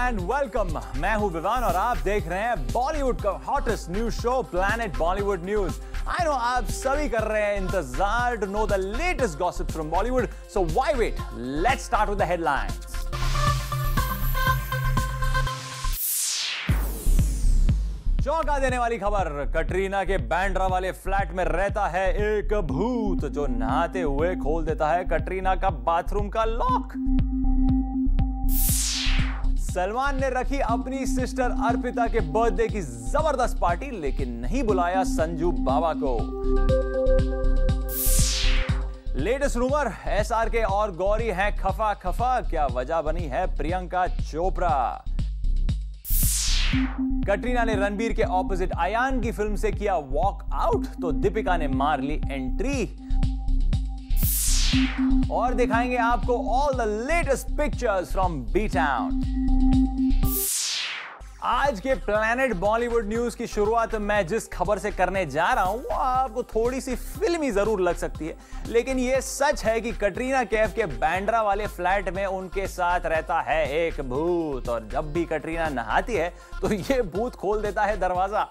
And welcome. मैं हूं विवान और आप देख रहे हैं बॉलीवुड का hottest news show planet Bollywood news. I know आप सभी कर रहे हैं इंतजार to know the latest gossip from Bollywood, so why wait, let's start with the headlines. चौंका देने वाली खबर, कटरीना के बांद्रा वाले फ्लैट में रहता है एक भूत जो नहाते हुए खोल देता है कटरीना का बाथरूम का लॉक। सलमान ने रखी अपनी सिस्टर अर्पिता के बर्थडे की जबरदस्त पार्टी लेकिन नहीं बुलाया संजू बाबा को। लेटेस्ट रूमर, एसआरके और गौरी हैं खफा खफा, क्या वजह बनी है प्रियंका चोपड़ा। कटरीना ने रणबीर के ऑपोजिट अयान की फिल्म से किया वॉक आउट तो दीपिका ने मार ली एंट्री। और दिखाएंगे आपको all the latest pictures from B town. आज के प्लैनेट बॉलीवुड न्यूज की शुरुआत मैं जिस खबर से करने जा रहा हूं वो आपको थोड़ी सी फिल्मी जरूर लग सकती है, लेकिन यह सच है कि कटरीना कैफ के बांद्रा वाले फ्लैट में उनके साथ रहता है एक भूत और जब भी कटरीना नहाती है तो यह भूत खोल देता है दरवाजा।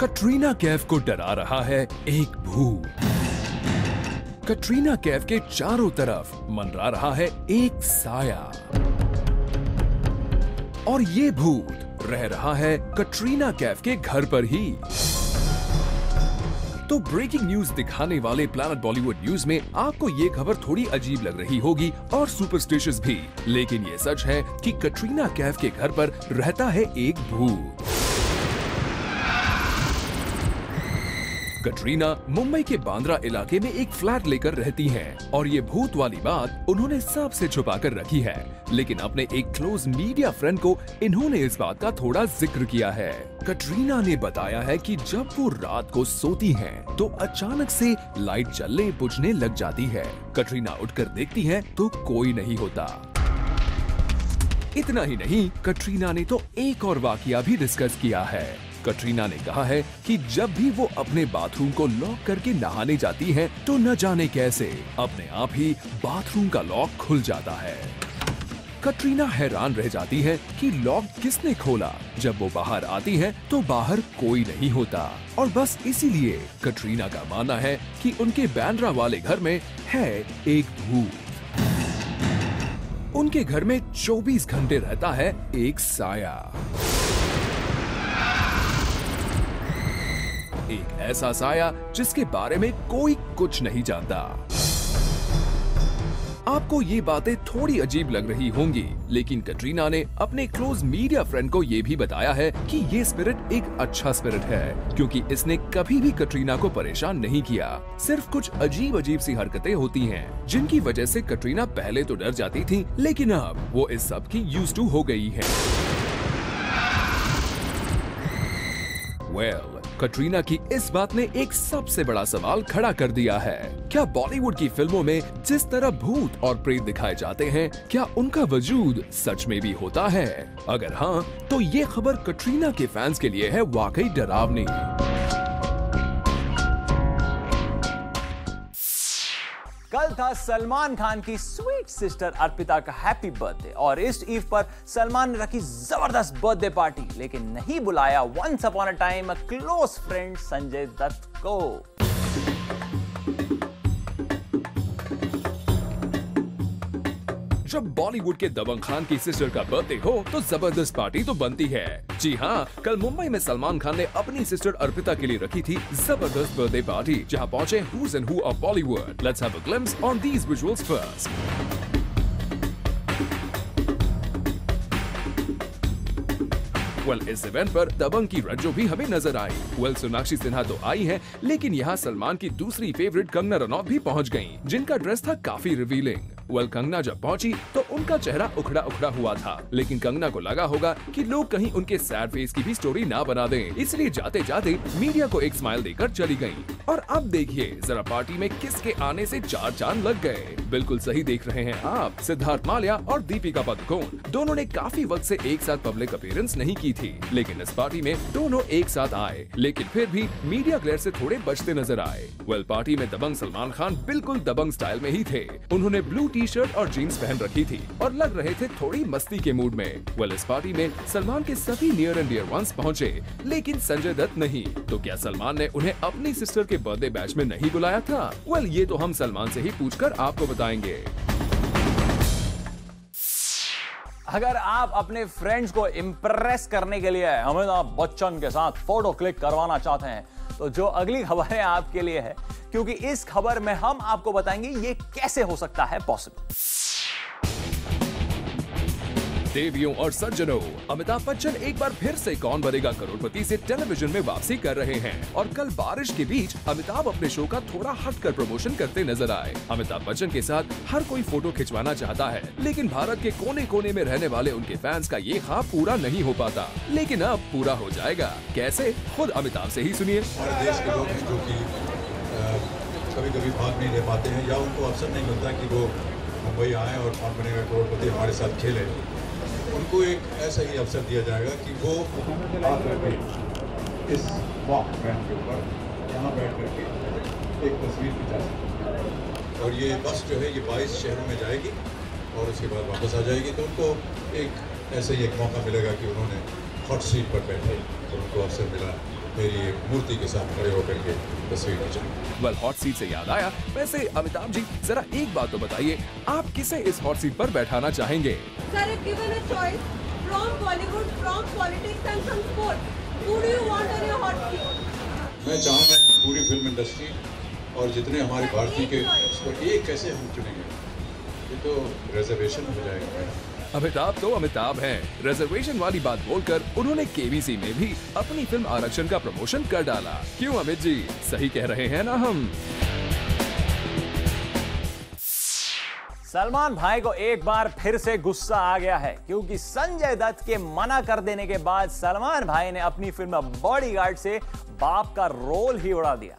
कटरीना कैफ को डरा रहा है एक भूत। कटरीना कैफ के चारों तरफ मंडरा रहा है एक साया और ये भूत रह रहा है कटरीना कैफ के घर पर ही। तो ब्रेकिंग न्यूज दिखाने वाले प्लैनेट बॉलीवुड न्यूज में आपको ये खबर थोड़ी अजीब लग रही होगी और सुपरस्टिशियस भी, लेकिन ये सच है कि कटरीना कैफ के घर पर रहता है एक भूत। कटरीना मुंबई के बांद्रा इलाके में एक फ्लैट लेकर रहती हैं और ये भूत वाली बात उन्होंने सबसे छुपा कर रखी है, लेकिन अपने एक क्लोज मीडिया फ्रेंड को इन्होंने इस बात का थोड़ा जिक्र किया है। कटरीना ने बताया है कि जब वो रात को सोती हैं, तो अचानक से लाइट जलने बुझने लग जाती है। कटरीना उठकर देखती है तो कोई नहीं होता। इतना ही नहीं, कटरीना ने तो एक और वाकया भी डिस्कस किया है। कटरीना ने कहा है कि जब भी वो अपने बाथरूम को लॉक करके नहाने जाती हैं, तो न जाने कैसे अपने आप ही बाथरूम का लॉक खुल जाता है। कटरीना हैरान रह जाती है कि लॉक किसने खोला। जब वो बाहर आती है तो बाहर कोई नहीं होता और बस इसीलिए कटरीना का मानना है कि उनके बांद्रा वाले घर में है एक भूत। उनके घर में 24 घंटे रहता है एक साया, एक ऐसा साया जिसके बारे में कोई कुछ नहीं जानता। आपको ये बातें थोड़ी अजीब लग रही होंगी, लेकिन कटरीना ने अपने क्लोज मीडिया फ्रेंड को ये भी बताया है कि ये स्पिरिट एक अच्छा स्पिरिट है, क्योंकि इसने कभी भी कटरीना को परेशान नहीं किया। सिर्फ कुछ अजीब अजीब सी हरकतें होती हैं, जिनकी वजह से कटरीना पहले तो डर जाती थी, लेकिन अब वो इस सब की यूज्ड टू हो गई है। वेल, कटरीना की इस बात ने एक सबसे बड़ा सवाल खड़ा कर दिया है। क्या बॉलीवुड की फिल्मों में जिस तरह भूत और प्रेत दिखाए जाते हैं, क्या उनका वजूद सच में भी होता है? अगर हाँ, तो ये खबर कटरीना के फैंस के लिए है वाकई डरावनी। कल था सलमान खान की स्वीट सिस्टर अर्पिता का हैप्पी बर्थडे और इस ईव पर सलमान ने रखी जबरदस्त बर्थडे पार्टी लेकिन नहीं बुलाया once upon a time close friend Sanjay Dutt को। जब बॉलीवुड के दबंग खान की सिस्टर का बर्थडे हो तो जबरदस्त पार्टी तो बनती है। जी हाँ, कल मुंबई में सलमान खान ने अपनी सिस्टर अर्पिता के लिए रखी थी जबरदस्त बर्थडे पार्टी, जहां पहुंचे who's and who of Bollywood. Let's have a glimpse on these visuals first. इस इवेंट पर दबंग की रज्जो भी हमें नजर आई। सोनाक्षी सिन्हा तो आई है, लेकिन यहाँ सलमान की दूसरी फेवरेट कंगना रनौत भी पहुँच गयी, जिनका ड्रेस था काफी रिवीलिंग। कंगना जब पहुंची तो उनका चेहरा उखड़ा उखड़ा हुआ था, लेकिन कंगना को लगा होगा कि लोग कहीं उनके सैड फेस की भी स्टोरी ना बना दें, इसलिए जाते जाते मीडिया को एक स्माइल देकर चली गयी। और अब देखिए जरा पार्टी में किसके आने से चार चांद लग गए। बिल्कुल सही देख रहे हैं आप। सिद्धार्थ माल्या और दीपिका पादुकोण दोनों ने काफी वक्त से एक साथ पब्लिक अपीयरेंस नहीं की थी, लेकिन इस पार्टी में दोनों एक साथ आए, लेकिन फिर भी मीडिया ग्लेयर से थोड़े बचते नजर आए। पार्टी में दबंग सलमान खान बिल्कुल दबंग स्टाइल में ही थे। उन्होंने ब्लू टी शर्ट और जीन्स पहन रखी थी और लग रहे थे थोड़ी मस्ती के मूड में। इस पार्टी में सलमान के सभी नियर एंड डियर वंस पहुंचे, लेकिन संजय दत्त नहीं। तो क्या सलमान ने उन्हें अपनी सिस्टर के बर्थडे बैच में नहीं बुलाया था? ये तो हम सलमान से ही पूछकर आपको बताएंगे। अगर आप अपने फ्रेंड्स को इम्प्रेस करने के लिए अमिताभ बच्चन के साथ फोटो क्लिक करवाना चाहते हैं, तो जो अगली खबर है आपके लिए है, क्योंकि इस खबर में हम आपको बताएंगे ये कैसे हो सकता है पॉसिबल। देवियों और सज्जनों, अमिताभ बच्चन एक बार फिर से कौन बनेगा करोड़पति से टेलीविजन में वापसी कर रहे हैं और कल बारिश के बीच अमिताभ अपने शो का थोड़ा हटकर प्रमोशन करते नजर आए। अमिताभ बच्चन के साथ हर कोई फोटो खिंचवाना चाहता है, लेकिन भारत के कोने कोने में रहने वाले उनके फैंस का ये ख्वाब पूरा नहीं हो पाता, लेकिन अब पूरा हो जाएगा। कैसे? खुद अमिताभ से ही सुनिए। हमारे देश के लोग जो कि कभी कभी भाग नहीं ले पाते हैं या उनको अवसर नहीं मिलता कि वो मुंबई आए और कौन बनेगा करोड़पति हमारे साथ खेले, उनको एक ऐसा ही अवसर दिया जाएगा कि वो आकर के इस वॉक बैंड के ऊपर यहाँ बैठ करके एक तस्वीर खिंचा सकते। और ये बस जो है ये 22 शहरों में जाएगी और उसके बाद वापस आ जाएगी, तो उनको एक ऐसे ही एक मौका मिलेगा कि उन्होंने हॉट सीट पर बैठे और उनको अवसर मिला मेरी एक मूर्ति के साथ खड़े होकर के तस्वीर खिंचाई। हॉट सीट से याद आया, वैसे अमिताभ जी जरा एक बात तो बताइए, आप किसे इस हॉट सीट पर बैठाना चाहेंगे? Sir, if given a choice from Bollywood, from politics and from sport, who do you want on your hot seat? मैं चाहूँगा पूरी फिल्म इंडस्ट्री और जितने हमारे भारतीय के उसको एक कैसे हम चुनेंगे, ये तो रिजर्वेशन हो जाएगा। अमिताभ तो अमिताभ हैं। रिजर्वेशन वाली बात बोलकर उन्होंने केबीसी में भी अपनी फिल्म आरक्षण का प्रमोशन कर डाला। क्यों अमित जी, सही कह रहे हैं ना हम? सलमान भाई को एक बार फिर से गुस्सा आ गया है, क्योंकि संजय दत्त के मना कर देने के बाद सलमान भाई ने अपनी फिल्म बॉडीगार्ड से बाप का रोल ही उड़ा दिया।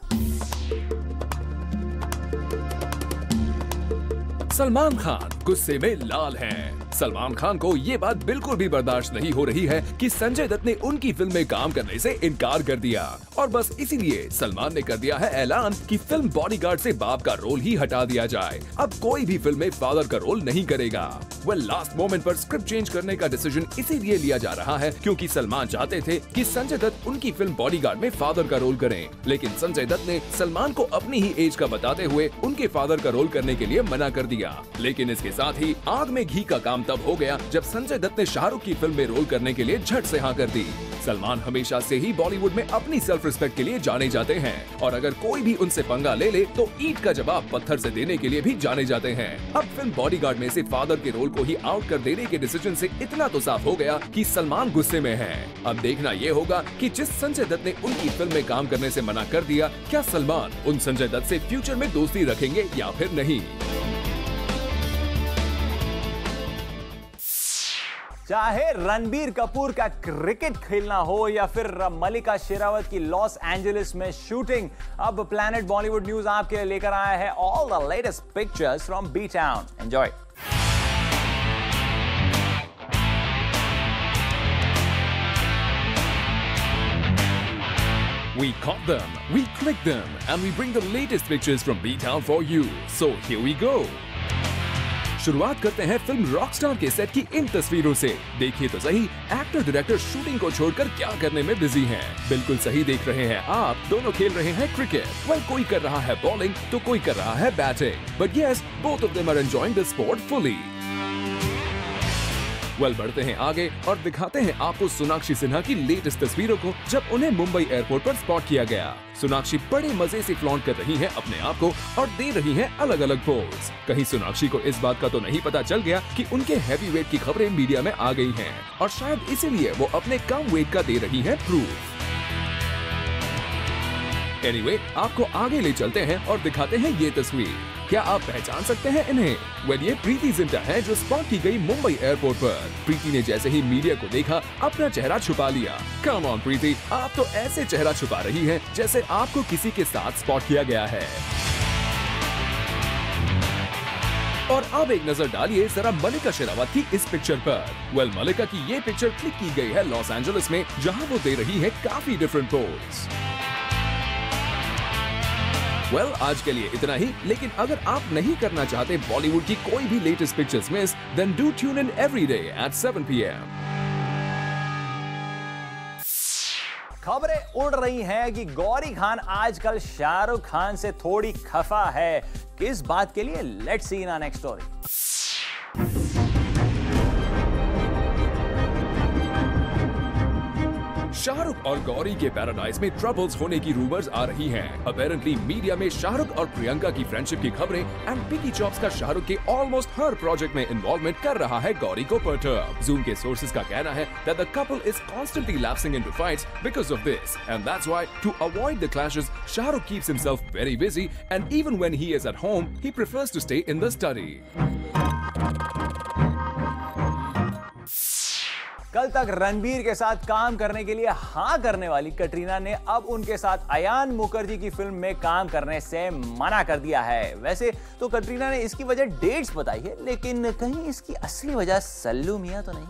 सलमान खान गुस्से में लाल हैं। सलमान खान को ये बात बिल्कुल भी बर्दाश्त नहीं हो रही है कि संजय दत्त ने उनकी फिल्म में काम करने से इनकार कर दिया, और बस इसीलिए सलमान ने कर दिया है ऐलान कि फिल्म बॉडीगार्ड से बाप का रोल ही हटा दिया जाए। अब कोई भी फिल्म में फादर का रोल नहीं करेगा। लास्ट मोमेंट पर स्क्रिप्ट चेंज करने का डिसीजन इसीलिए लिया जा रहा है क्योंकि सलमान चाहते थे कि संजय दत्त उनकी फिल्म बॉडीगार्ड में फादर का रोल करें, लेकिन संजय दत्त ने सलमान को अपनी ही एज का बताते हुए उनके फादर का रोल करने के लिए मना कर दिया। लेकिन इसके साथ ही आग में घी का काम तब हो गया जब संजय दत्त ने शाहरुख की फिल्म में रोल करने के लिए झट से हाँ कर दी। सलमान हमेशा से ही बॉलीवुड में अपनी सेल्फ रिस्पेक्ट के लिए जाने जाते हैं, और अगर कोई भी उनसे पंगा ले ले तो ईंट का जवाब पत्थर से देने के लिए भी जाने जाते हैं। अब फिल्म बॉडीगार्ड में से फादर के रोल को ही आउट कर देने के डिसीजन से इतना तो साफ हो गया कि सलमान गुस्से में है। अब देखना ये होगा कि जिस संजय दत्त ने उनकी फिल्म में काम करने से मना कर दिया, क्या सलमान उन संजय दत्त से फ्यूचर में दोस्ती रखेंगे या फिर नहीं। चाहे रणबीर कपूर का क्रिकेट खेलना हो या फिर मल्लिका शेरावत की लॉस एंजलिस में शूटिंग, अब प्लैनेट बॉलीवुड न्यूज आपके लिए लेकर आया है all the latest pictures from B town. Enjoy. We caught them, we clicked them, and we bring the latest pictures from B-Town for you. So here we go. शुरुआत करते हैं film Rockstar के set की इन तस्वीरों से। देखिए तो सही, एक्टर डायरेक्टर शूटिंग को छोड़कर क्या करने में बिजी हैं। बिल्कुल सही देख रहे हैं आप, दोनों खेल रहे हैं क्रिकेट। कोई कर रहा है बॉलिंग तो कोई कर रहा है batting, but yes, both of them are enjoying the sport fully. बढ़ते हैं आगे और दिखाते हैं आपको सोनाक्षी सिन्हा की लेटेस्ट तस्वीरों को, जब उन्हें मुंबई एयरपोर्ट पर स्पॉट किया गया। सोनाक्षी बड़े मजे से फ्लॉन्ट कर रही हैं अपने आप को और दे रही हैं अलग अलग पोज। कहीं सोनाक्षी को इस बात का तो नहीं पता चल गया कि उनके हैवी वेट की खबरें मीडिया में आ गई हैं, और शायद इसीलिए वो अपने कम वेट का दे रही हैं प्रूफ। एनीवे, आपको आगे ले चलते हैं और दिखाते हैं ये तस्वीर। क्या आप पहचान सकते हैं इन्हें? ये प्रीति जिंटा है जो स्पॉट की गई मुंबई एयरपोर्ट पर। प्रीति ने जैसे ही मीडिया को देखा, अपना चेहरा छुपा लिया। कम ऑन प्रीति, आप तो ऐसे चेहरा छुपा रही हैं जैसे आपको किसी के साथ स्पॉट किया गया है। और अब एक नजर डालिए जरा मल्लिका शेरावत की इस पिक्चर पर। मल्लिका की ये पिक्चर क्लिक की गई है लॉस एंजलिस में, जहां वो दे रही है काफी डिफरेंट पोज। आज के लिए इतना ही, लेकिन अगर आप नहीं करना चाहते बॉलीवुड की कोई भी latest pictures miss, then do tune in every day at 7 PM। खबरें उड़ रही हैं कि गौरी खान आजकल शाहरुख खान से थोड़ी खफा है। किस बात के लिए? Let's see in our next story. Shahrukh और गौरी के पैराडाइज में ट्रबल्स होने की रूमर्स आ रही हैं। अपेरेंटली मीडिया में शाहरुख और प्रियंका की फ्रेंडशिप की खबरें एंड पिकी चॉप्स का शाहरुख के ऑलमोस्ट हर प्रोजेक्ट में इन्वॉल्वमेंट कर रहा है गौरी को परटर्ब। जूम के सोर्सेज का कहना है that the couple is constantly lapsing into fights because of this, and that's why to avoid the clashes, Shahrukh keeps himself very busy, and even when he is at home, he prefers to stay in the study. कल तक रणबीर के साथ काम करने के लिए हाँ करने वाली कटरीना ने अब उनके साथ अयान मुखर्जी की फिल्म में काम करने से मना कर दिया है। वैसे तो कटरीना ने इसकी वजह डेट्स बताई है, लेकिन कहीं इसकी असली वजह सल्लू मियां तो नहीं?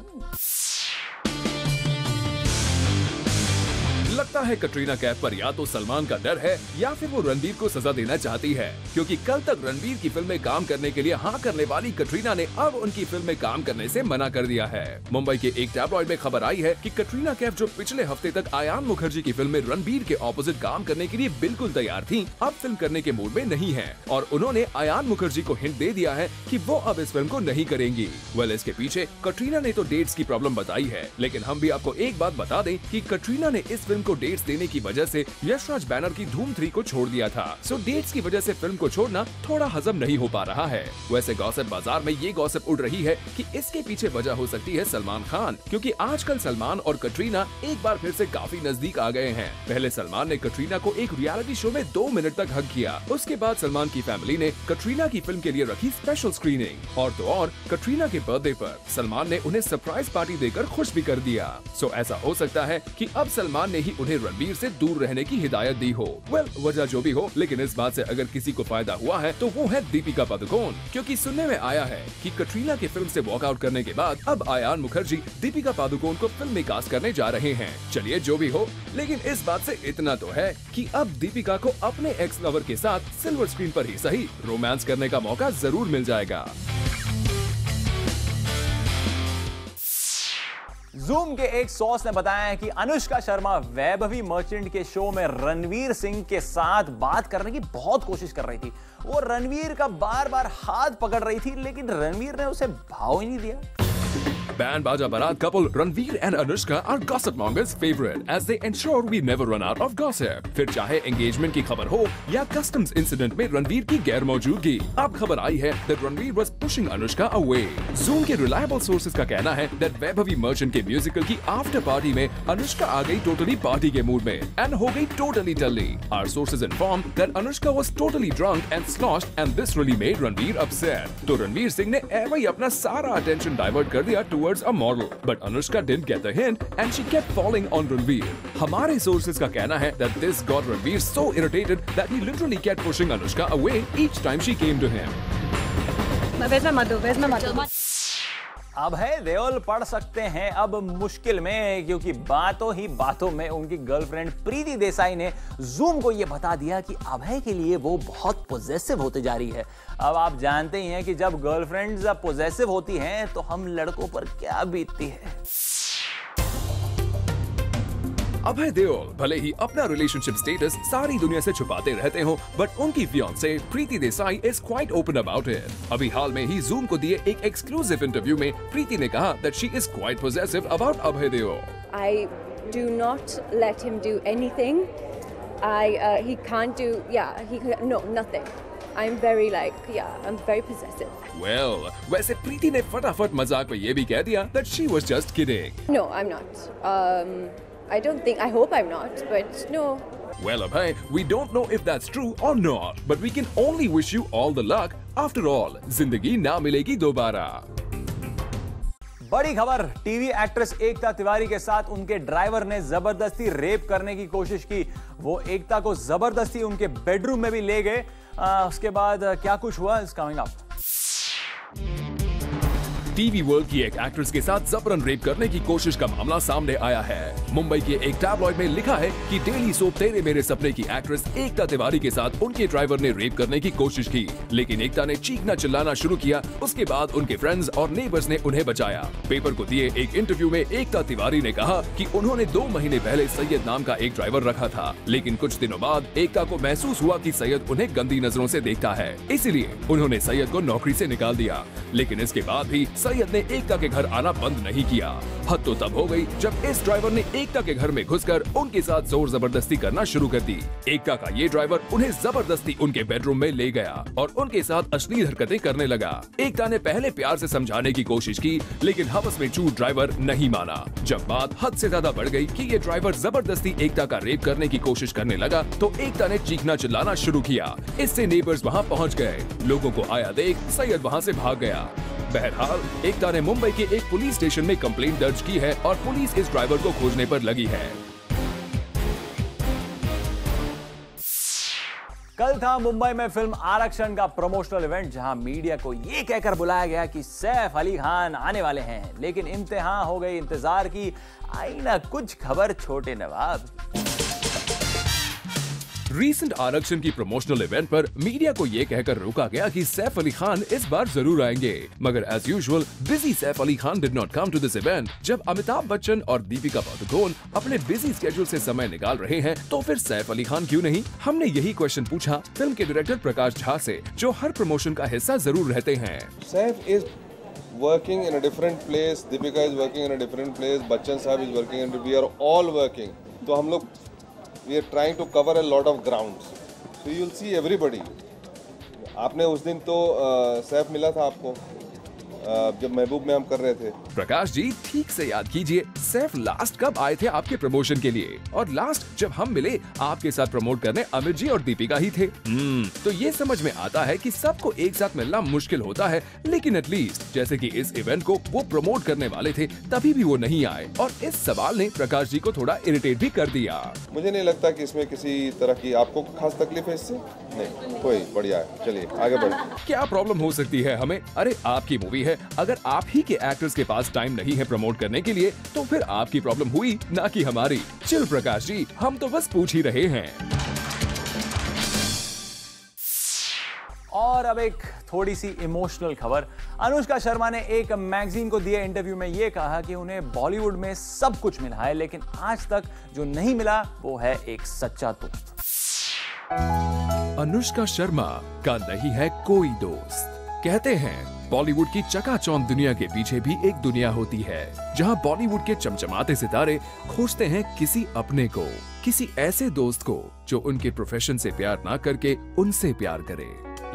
लगता है कटरीना कैफ पर या तो सलमान का डर है या फिर वो रणबीर को सजा देना चाहती है, क्योंकि कल तक रणबीर की फिल्म में काम करने के लिए हाँ करने वाली कटरीना ने अब उनकी फिल्म में काम करने से मना कर दिया है। मुंबई के एक टैबलॉइड में खबर आई है कि कटरीना कैफ, जो पिछले हफ्ते तक अयान मुखर्जी की फिल्म में रणबीर के ऑपोजिट काम करने के लिए बिल्कुल तैयार थी, अब फिल्म करने के मूड में नहीं है और उन्होंने अयान मुखर्जी को हिंट दे दिया है कि वो अब इस फिल्म को नहीं करेंगी। इसके पीछे कटरीना ने तो डेट्स की प्रॉब्लम बताई है, लेकिन हम भी आपको एक बात बता दें कि कटरीना ने इस फिल्म को डेट्स देने की वजह से यशराज बैनर की धूम 3 को छोड़ दिया था। सो डेट्स की वजह से फिल्म को छोड़ना थोड़ा हजम नहीं हो पा रहा है। वैसे गॉसिप बाजार में ये गॉसिप उड़ रही है कि इसके पीछे वजह हो सकती है सलमान खान, क्योंकि आजकल सलमान और कटरीना एक बार फिर से काफी नजदीक आ गए हैं। पहले सलमान ने कटरीना को एक रियलिटी शो में 2 मिनट तक हग किया। उसके बाद सलमान की फैमिली ने कटरीना की फिल्म के लिए रखी स्पेशल स्क्रीनिंग, और तो और कटरीना के बर्थडे पर सलमान ने उन्हें सरप्राइज पार्टी देकर खुश भी कर दिया। सो ऐसा हो सकता है कि अब सलमान ने ही उन्हें रणबीर से दूर रहने की हिदायत दी हो। वजह जो भी हो, लेकिन इस बात से अगर किसी को फायदा हुआ है तो वो है दीपिका पादुकोण, क्योंकि सुनने में आया है कि कटरीना की फिल्म से वॉकआउट करने के बाद अब अयान मुखर्जी दीपिका पादुकोण को फिल्म में कास्ट करने जा रहे हैं। चलिए जो भी हो, लेकिन इस बात से इतना तो है कि अब दीपिका को अपने एक्स लवर के साथ सिल्वर स्क्रीन पर ही सही रोमांस करने का मौका जरूर मिल जाएगा। जूम के एक सोर्स ने बताया है कि अनुष्का शर्मा वैभवी मर्चेंट के शो में रणवीर सिंह के साथ बात करने की बहुत कोशिश कर रही थी। वो रणवीर का बार बार हाथ पकड़ रही थी, लेकिन रणवीर ने उसे भाव ही नहीं दिया। Band Baja Barat couple Ranveer and Anushka are gossip mongers' favorite, as they ensure we never run out of gossip. फिर चाहे engagement की खबर हो या customs incident में रणवीर की गैर मौजूदगी, अब खबर आई है that Ranveer was pushing Anushka away. Zoom के reliable sources का कहना है that वैभवी मर्चेंट के म्यूजिकल की आफ्टर पार्टी में अनुष्का आ गई टोटली पार्टी के मूड में and हो गई totally टल्ली. Our sources inform that Anushka was totally drunk and sloshed, and this really made Ranveer upset. तो रणवीर सिंह ने ऐसे ही अपना सारा attention divert कर दिया towards a model, but Anushka didn't get the hint and she kept falling on Ranveer. हमारे sources का कहना है that this got Ranveer so irritated that he literally kept pushing Anushka away each time she came to him. Where's my mother? Where's my mother? Abhay Deol पड़ सकते हैं अब मुश्किल में, क्योंकि बातों ही बातों में उनकी गर्लफ्रेंड प्रीति देसाई ने जूम को यह बता दिया कि अभय के लिए वो बहुत पॉजेसिव होते जा रही है। अब आप जानते ही हैं कि जब गर्लफ्रेंड्स पॉजेसिव होती हैं तो हम लड़कों पर क्या बीतती है। अभय देओल भले ही अपना रिलेशनशिप स्टेटस सारी दुनिया से छुपाते रहते हो, बट उनकी fiancée Preeti Desai is quite open about it. अभी हाल में ही जूम को दिए एक एक्सक्लूसिव इंटरव्यू में प्रीति ने कहा that she is quite possessive about Abhay Deol. I do not let him do anything. He can't do, no, nothing. I'm very I'm very possessive. Well, वैसे प्रीति ने फटाफट मजाक में ये भी कह दिया that she was just kidding. No, I'm not. I don't think, I hope I'm not, but no. Well, Abhay, we don't know if that's true or not, but we can only wish you all the luck. After all, जिंदगी ना मिलेगी दोबारा। बड़ी खबर, TV actress एकता तिवारी के साथ उनके driver ने जबरदस्ती रेप करने की कोशिश की। वो एकता को जबरदस्ती उनके बेडरूम में भी ले गए। उसके बाद क्या कुछ हुआ is coming up. TV world की एक एक्ट्रेस के साथ जबरन रेप करने की कोशिश का मामला सामने आया है। मुंबई के एक टैबलॉइड में लिखा है कि डेली सोप तेरे मेरे सपने की एक्ट्रेस एकता तिवारी के साथ उनके ड्राइवर ने रेप करने की कोशिश की, लेकिन एकता ने चीखना चिल्लाना शुरू किया। उसके बाद उनके फ्रेंड्स और नेबर्स ने उन्हें बचाया। पेपर को दिए एक इंटरव्यू में एकता तिवारी ने कहा कि उन्होंने 2 महीने पहले सैयद नाम का एक ड्राइवर रखा था, लेकिन कुछ दिनों बाद एकता को महसूस हुआ कि सैयद उन्हें गंदी नजरों से देखता है, इसलिए उन्होंने सैयद को नौकरी से निकाल दिया। लेकिन इसके बाद भी सैयद ने एकता के घर आना बंद नहीं किया। हद तो तब हो गई जब इस ड्राइवर ने एकता के घर में घुसकर उनके साथ जोर जबरदस्ती करना शुरू कर दी। एकता का ये ड्राइवर उन्हें जबरदस्ती उनके बेडरूम में ले गया और उनके साथ अश्लील हरकतें करने लगा। एकता ने पहले प्यार से समझाने की कोशिश की, लेकिन हवस में चूर ड्राइवर नहीं माना। जब बात हद से ज्यादा बढ़ गई कि ये ड्राइवर जबरदस्ती एकता का रेप करने की कोशिश करने लगा, तो एकता ने चीखना चिल्लाना शुरू किया। इससे नेबर्स वहाँ पहुँच गए। लोगों को आया देख सैयद वहाँ से भाग गया। बहरहाल एकता ने मुंबई के एक पुलिस स्टेशन में कंप्लेंट दर्ज की है और पुलिस इस ड्राइवर को खोजने पर लगी है। कल था मुंबई में फिल्म आरक्षण का प्रमोशनल इवेंट, जहां मीडिया को ये कहकर बुलाया गया कि सैफ अली खान आने वाले हैं, लेकिन इम्तिहान हो गई इंतजार की। आई ना कुछ खबर छोटे नवाब। रीसेंट आरक्षण की प्रमोशनल इवेंट पर मीडिया को ये कहकर रोका गया कि सैफ अली खान इस बार जरूर आएंगे, मगर as usual busy Saif Ali Khan did not come to this event. जब अमिताभ बच्चन और दीपिका पादुकोण अपने बिजी स्केड्यूल से समय निकाल रहे हैं, तो फिर सैफ अली खान क्यों नहीं? हमने यही क्वेश्चन पूछा फिल्म के डायरेक्टर प्रकाश झा से, जो हर प्रमोशन का हिस्सा जरूर रहते हैं। Saif is working in a different place, Deepika is working in a different place, Bachchan साहब is working in, we are all working. तो हम लोग we are trying to cover a lot of grounds. So you'll see everybody. आपने उस दिन तो सैफ मिला था आपको जब महबूब में हम कर रहे थे। प्रकाश जी ठीक से याद कीजिए, सैफ लास्ट कब आए थे आपके प्रमोशन के लिए? और लास्ट जब हम मिले आपके साथ प्रमोट करने अमित जी और दीपिका ही थे। तो ये समझ में आता है कि सबको एक साथ मिलना मुश्किल होता है, लेकिन एटलीस्ट जैसे कि इस इवेंट को वो प्रमोट करने वाले थे, तभी भी वो नहीं आए, और इस सवाल ने प्रकाश जी को थोड़ा इरिटेट भी कर दिया। मुझे नहीं लगता कि इसमें किसी तरह की आपको खास तकलीफ है इससे, नहीं कोई बढ़िया है। चलिए आगे बढ़े। क्या प्रॉब्लम हो सकती है हमें? अरे आपकी मूवी है, अगर आप ही के एक्टर्स के पास टाइम नहीं है प्रमोट करने के लिए, तो फिर आपकी प्रॉब्लम हुई, ना कि हमारी। चिल प्रकाश जी, हम तो बस पूछ ही रहे हैं। और अब एक थोड़ी सी इमोशनल खबर। अनुष्का शर्मा ने एक मैगजीन को दिए इंटरव्यू में ये कहा कि उन्हें बॉलीवुड में सब कुछ मिला है, लेकिन आज तक जो नहीं मिला वो है एक सच्चा दोस्त। अनुष्का शर्मा का नहीं है कोई दोस्त। कहते हैं बॉलीवुड की चकाचौंध दुनिया के पीछे भी एक दुनिया होती है, जहां बॉलीवुड के चमचमाते सितारे खोजते हैं किसी अपने को, किसी ऐसे दोस्त को जो उनके प्रोफेशन से प्यार ना करके उनसे प्यार करे।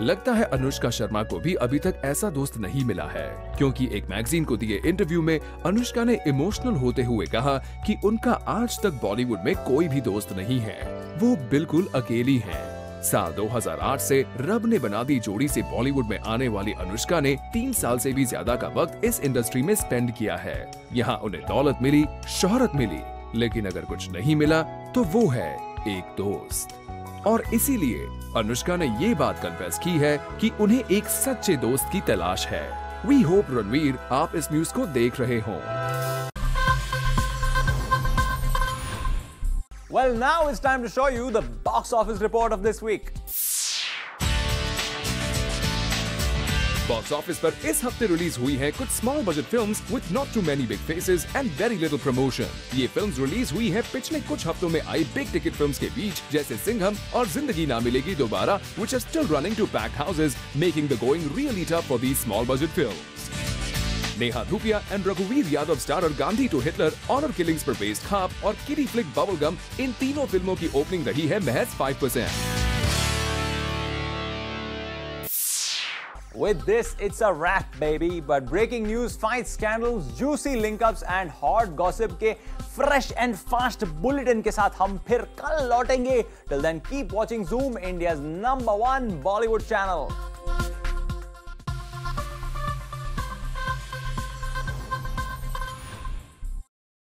लगता है अनुष्का शर्मा को भी अभी तक ऐसा दोस्त नहीं मिला है, क्योंकि एक मैगजीन को दिए इंटरव्यू में अनुष्का ने इमोशनल होते हुए कहा कि उनका आज तक बॉलीवुड में कोई भी दोस्त नहीं है, वो बिल्कुल अकेली हैं। साल 2008 से रब ने बना दी जोड़ी से बॉलीवुड में आने वाली अनुष्का ने 3 साल से भी ज्यादा का वक्त इस इंडस्ट्री में स्पेंड किया है। यहाँ उन्हें दौलत मिली, शोहरत मिली, लेकिन अगर कुछ नहीं मिला तो वो है एक दोस्त। और इसीलिए अनुष्का ने ये बात कन्फेस की है कि उन्हें एक सच्चे दोस्त की तलाश है। वी होप रणवीर आप इस न्यूज को देख रहे हों। Well, now it's time to show you the box office report of this week. Box office पर इस हफ्ते रिलीज हुई हैं कुछ small budget films with not too many big faces and very little promotion। ये फिल्म्स रिलीज हुई हैं पिछले कुछ हफ्तों में आई बिग टिकट फिल्म्स के बीच, जैसे सिंघम और जिंदगी ना मिलेगी दोबारा, which are still running to packed houses, making the going really tough for these small budget films। Neha Dhupia and रघुवीर Yadav starrer Gandhi to Hitler, honour killings पर बेस्ड खाप और किडी फ्लिक बबलगम, इन तीनों फिल्मों की ओपनिंग रही है महज 5%। With this, it's a wrap, baby. But breaking news, fight scandals, juicy link-ups and hot gossip के fresh and fast bulletin के साथ हम फिर कल लौटेंगे। Till then, keep watching Zoom, India's #1 Bollywood channel.